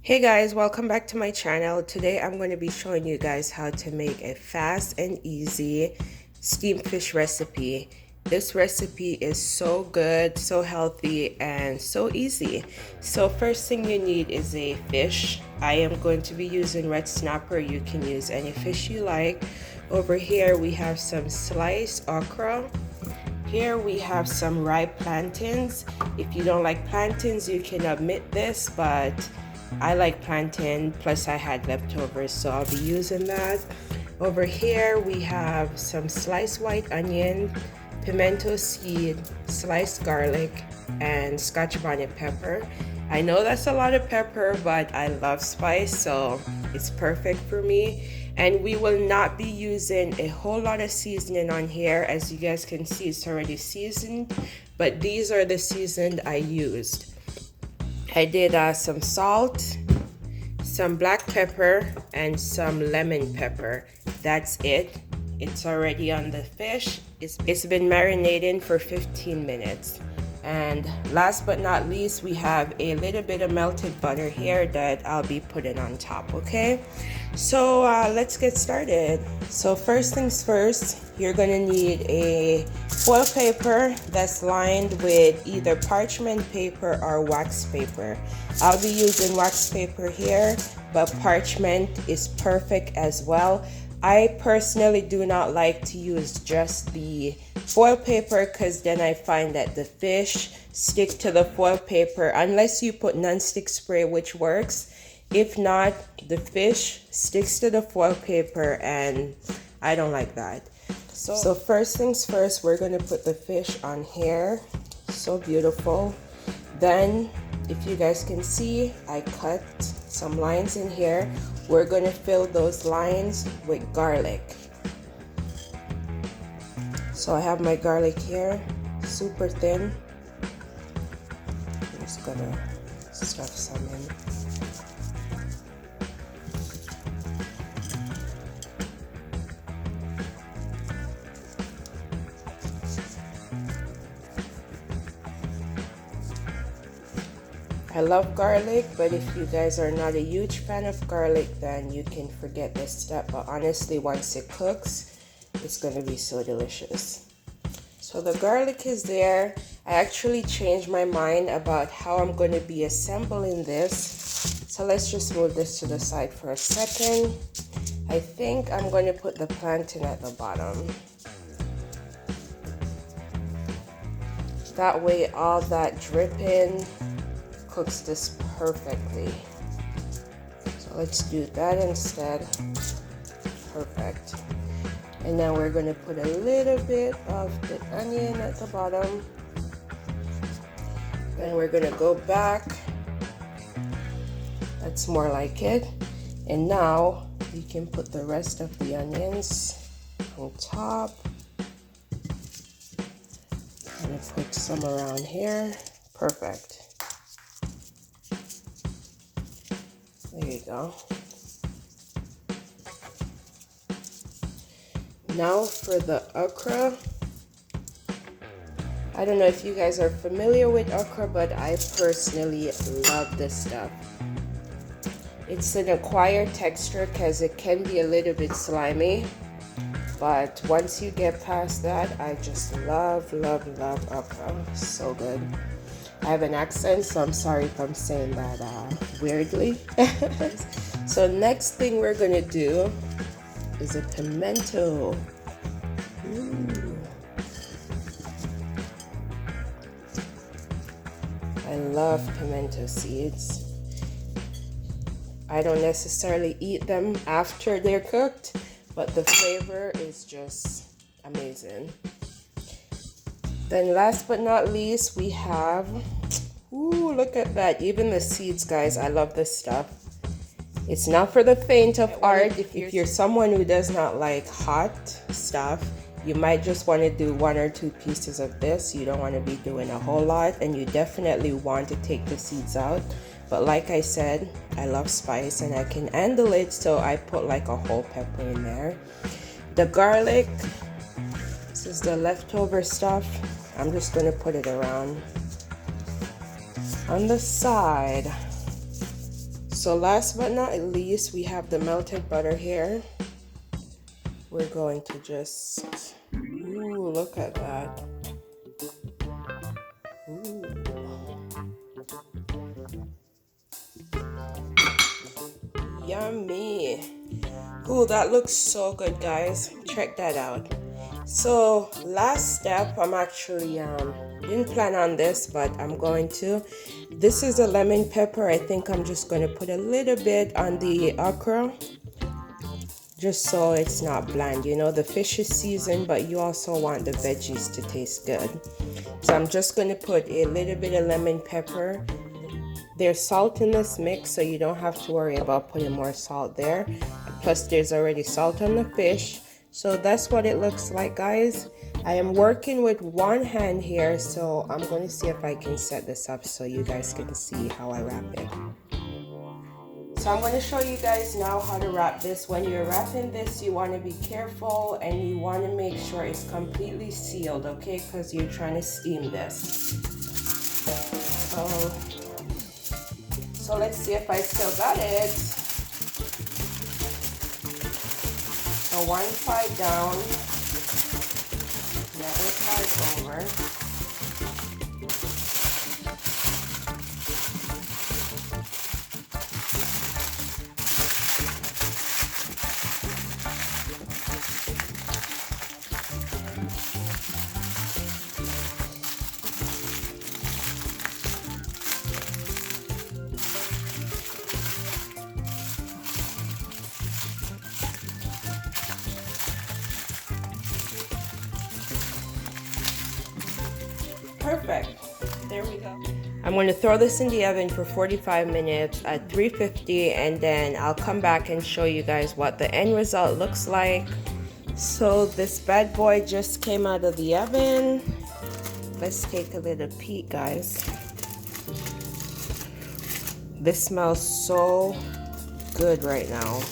Hey guys, welcome back to my channel. Today I'm going to be showing you guys how to make a fast and easy steamed fish recipe. This recipe is so good, so healthy, and so easy. So first thing you need is a fish. I am going to be using red snapper. You can use any fish you like. Over here we have some sliced okra. Here we have some ripe plantains. If you don't like plantains, you can omit this, but I like plantain, plus I had leftovers, so I'll be using that. Over here we have some sliced white onion, pimento seed, sliced garlic, and scotch bonnet pepper. I know that's a lot of pepper, but I love spice, so it's perfect for me. And we will not be using a whole lot of seasoning on here. As you guys can see, it's already seasoned, but these are the seasoned I used. I did some salt, some black pepper, and some lemon pepper. That's it. It's already on the fish. It's been marinating for 15 minutes. And last but not least, we have a little bit of melted butter here that I'll be putting on top, okay? So let's get started. So first things first, you're gonna need a foil paper that's lined with either parchment paper or wax paper. I'll be using wax paper here, but parchment is perfect as well. I personally do not like to use just the foil paper because then I find that the fish stick to the foil paper unless you put non-stick spray, which works. If not, the fish sticks to the foil paper and I don't like that. So first things first, we're going to put the fish on here. So beautiful. Then, if you guys can see, I cut some lines in here. We're going to fill those lines with garlic. So I have my garlic here, super thin. I'm just going to stuff some in. I love garlic, but if you guys are not a huge fan of garlic, then you can forget this step. But honestly, once it cooks, it's going to be so delicious. So the garlic is there. I actually changed my mind about how I'm going to be assembling this. So let's just move this to the side for a second. I think I'm going to put the plantain at the bottom. That way all that dripping cooks this perfectly. So let's do that instead. Perfect. And now we're going to put a little bit of the onion at the bottom. Then we're going to go back. That's more like it. And now you can put the rest of the onions on top. I'm going to put some around here. Perfect. There you go. Now for the okra. I don't know if you guys are familiar with okra, but I personally love this stuff. It's an acquired texture because it can be a little bit slimy. But once you get past that, I just love, love, love okra. So good. I have an accent, so I'm sorry if I'm saying that weirdly. So next thing we're gonna do is a pimento. Ooh. I love pimento seeds. I don't necessarily eat them after they're cooked, but the flavor is just amazing. Then last but not least, we have, ooh, look at that. Even the seeds, guys, I love this stuff. It's not for the faint of heart. If you're someone who does not like hot stuff, you might just want to do 1 or 2 pieces of this. You don't want to be doing a whole lot, and you definitely want to take the seeds out. But like I said, I love spice and I can handle it, so I put like a whole pepper in there. The garlic, this is the leftover stuff. I'm just going to put it around on the side. So last but not least, we have the melted butter here. We're going to just, ooh, look at that. Ooh. Yummy. Ooh, that looks so good, guys. Check that out. So last step, I'm actually didn't plan on this, but I'm going to. This is a lemon pepper. I think I'm just going to put a little bit on the okra, just so it's not bland. You know, the fish is seasoned, but you also want the veggies to taste good. So I'm just going to put a little bit of lemon pepper. There's salt in this mix, so you don't have to worry about putting more salt there. Plus, there's already salt on the fish. So that's what it looks like, guys. I am working with one hand here, so I'm going to see if I can set this up so you guys can see how I wrap it. So I'm going to show you guys now how to wrap this. When you're wrapping this, you want to be careful and you want to make sure it's completely sealed, okay? Because you're trying to steam this. So let's see if I still got it. So one side down, the other side over. Perfect. There we go. I'm going to throw this in the oven for 45 minutes at 350, and then I'll come back and show you guys what the end result looks like. So this bad boy just came out of the oven. Let's take a little peek, guys. This smells so good right now.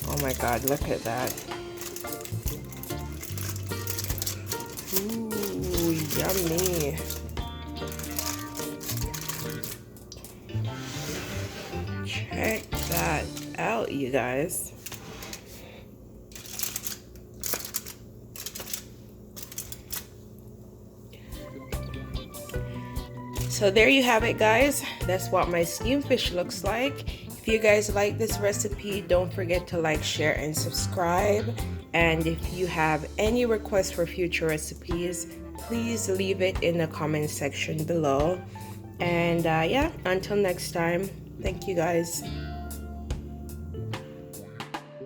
Oh my God, look at that. Ooh, yummy. Check that out, you guys. So there you have it, guys. That's what my steamed fish looks like. If you guys like this recipe, don't forget to like, share, and subscribe. And if you have any requests for future recipes, please leave it in the comment section below. And yeah, until next time, thank you guys.